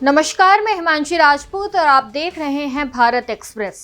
नमस्कार, मैं हिमांशी राजपूत और आप देख रहे हैं भारत एक्सप्रेस।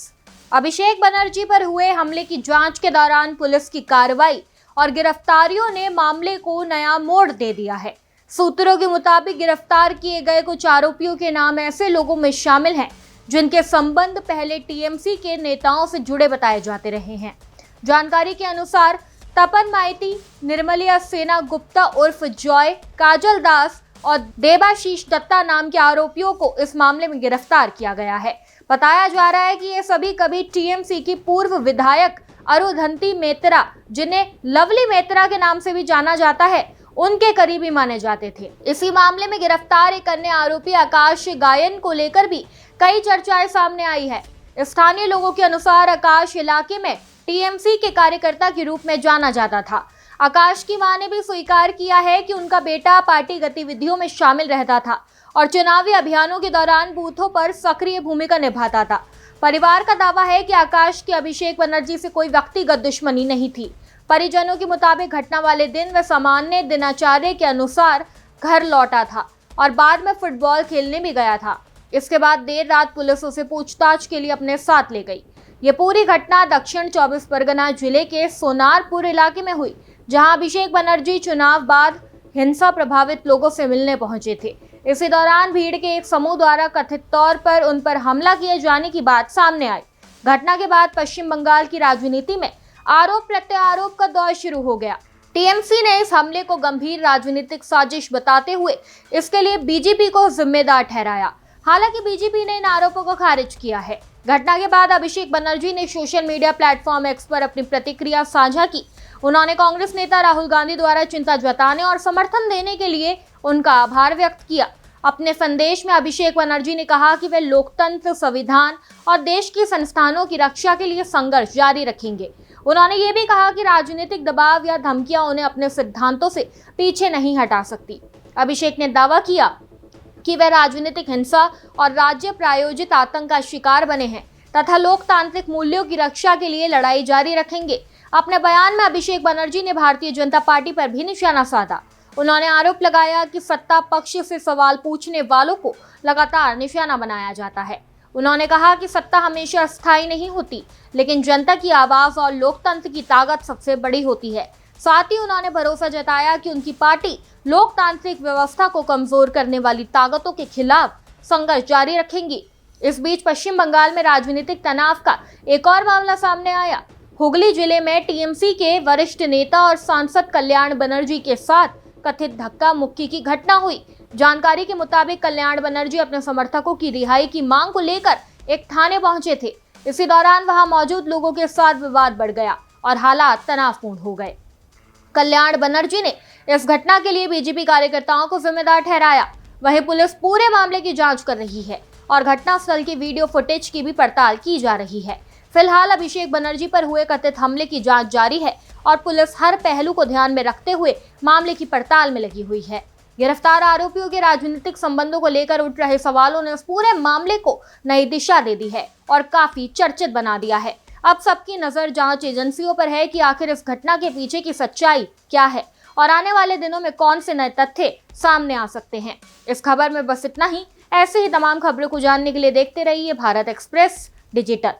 अभिषेक बनर्जी पर हुए हमले की जांच के दौरान पुलिस की कार्रवाई और गिरफ्तारियों ने मामले को नया मोड़ दे दिया है। सूत्रों के मुताबिक गिरफ्तार किए गए कुछ आरोपियों के नाम ऐसे लोगों में शामिल हैं जिनके संबंध पहले टीएमसी के नेताओं से जुड़े बताए जाते रहे हैं। जानकारी के अनुसार तपन माइती, निर्मलिया सेना गुप्ता उर्फ जॉय, काजल दास और देबाशीष दत्ता नाम के आरोपियों को इस मामले में गिरफ्तार किया गया है। बताया जा रहा है कि ये सभी कभी टीएमसी की पूर्व विधायक अरुंधति मेहता, जिन्हें लवली मेहता के नाम से भी जाना जाता है, उनके करीबी माने जाते थे। इसी मामले में गिरफ्तार एक अन्य आरोपी आकाश गायन को लेकर भी कई चर्चाएं सामने आई है। स्थानीय लोगों के अनुसार आकाश इलाके में टीएमसी के कार्यकर्ता के रूप में जाना जाता था। आकाश की मां ने भी स्वीकार किया है कि उनका बेटा पार्टी गतिविधियों में शामिल रहता था और चुनावी अभियानों के दौरान बूथों पर सक्रिय भूमिका निभाता था। परिवार का दावा है कि आकाश की अभिषेक बनर्जी से कोई व्यक्तिगत दुश्मनी नहीं थी। परिजनों के मुताबिक घटना वाले दिन वह सामान्य दिनचर्या के अनुसार घर लौटा था और बाद में फुटबॉल खेलने भी गया था। इसके बाद देर रात पुलिस उसे पूछताछ के लिए अपने साथ ले गई। ये पूरी घटना दक्षिण 24 परगना जिले के सोनारपुर इलाके में हुई, जहां अभिषेक बनर्जी चुनाव बाद हिंसा प्रभावित लोगों से मिलने पहुंचे थे। इसी दौरान भीड़ के एक समूह द्वारा कथित तौर पर उन पर हमला किए जाने की बात सामने आई। घटना के बाद पश्चिम बंगाल की राजनीति में आरोप प्रत्यारोप का दौर शुरू हो गया। टीएमसी ने इस हमले को गंभीर राजनीतिक साजिश बताते हुए इसके लिए बीजेपी को जिम्मेदार ठहराया। हालांकि बीजेपी ने इन आरोपों को खारिज किया है। घटना के बाद अभिषेक बनर्जी ने सोशल मीडिया प्लेटफॉर्म एक्स पर अपनी प्रतिक्रिया साझा की। उन्होंने कांग्रेस नेता राहुल गांधी द्वारा चिंता जताने और समर्थन देने के लिए उनका आभार व्यक्त किया। अपने संदेश में अभिषेक बनर्जी ने कहा कि वे लोकतंत्र, संविधान और देश की संस्थानों की रक्षा के लिए संघर्ष जारी रखेंगे। उन्होंने ये भी कहा कि राजनीतिक दबाव या धमकियां उन्हें अपने सिद्धांतों से पीछे नहीं हटा सकती। अभिषेक ने दावा किया कि वे राजनीतिक हिंसा और राज्य प्रायोजित आतंक का शिकार बने हैं तथा लोकतांत्रिक मूल्यों की रक्षा के लिए लड़ाई जारी रखेंगे। अपने बयान में अभिषेक बनर्जी ने भारतीय जनता पार्टी पर भी निशाना साधा। उन्होंने आरोप लगाया कि सत्ता पक्ष से सवाल पूछने वालों को लगातार निशाना बनाया जाता है। उन्होंने कहा कि सत्ता हमेशा अस्थायी नहीं होती, लेकिन जनता की आवाज और लोकतंत्र की ताकत सबसे बड़ी होती है। साथ ही उन्होंने भरोसा जताया कि उनकी पार्टी लोकतांत्रिक व्यवस्था को कमजोर करने वाली ताकतों के खिलाफ संघर्ष जारी रखेंगी। इस बीच पश्चिम बंगाल में राजनीतिक तनाव का एक और मामला सामने आया। हुगली जिले में टीएमसी के वरिष्ठ नेता और सांसद कल्याण बनर्जी के साथ कथित धक्का मुक्की की घटना हुई। जानकारी के मुताबिक कल्याण बनर्जी अपने समर्थकों की रिहाई की मांग को लेकर एक थाने पहुंचे थे। इसी दौरान वहां मौजूद लोगों के साथ विवाद बढ़ गया और हालात तनावपूर्ण हो गए। कल्याण बनर्जी ने इस घटना के लिए बीजेपी कार्यकर्ताओं को जिम्मेदार ठहराया। वहीं पुलिस पूरे मामले की जांच कर रही है और घटनास्थल की वीडियो फुटेज की भी पड़ताल की जा रही है। फिलहाल अभिषेक बनर्जी पर हुए कथित हमले की जांच जारी है और पुलिस हर पहलू को ध्यान में रखते हुए मामले की पड़ताल में लगी हुई है। गिरफ्तार आरोपियों के राजनीतिक संबंधों को लेकर उठ रहे सवालों ने इस पूरे मामले को नई दिशा दे दी है और काफी चर्चित बना दिया है। अब सबकी नजर जांच एजेंसियों पर है कि आखिर इस घटना के पीछे की सच्चाई क्या है और आने वाले दिनों में कौन से नए तथ्य सामने आ सकते हैं। इस खबर में बस इतना ही। ऐसे ही तमाम खबरों को जानने के लिए देखते रहिए भारत एक्सप्रेस डिजिटल।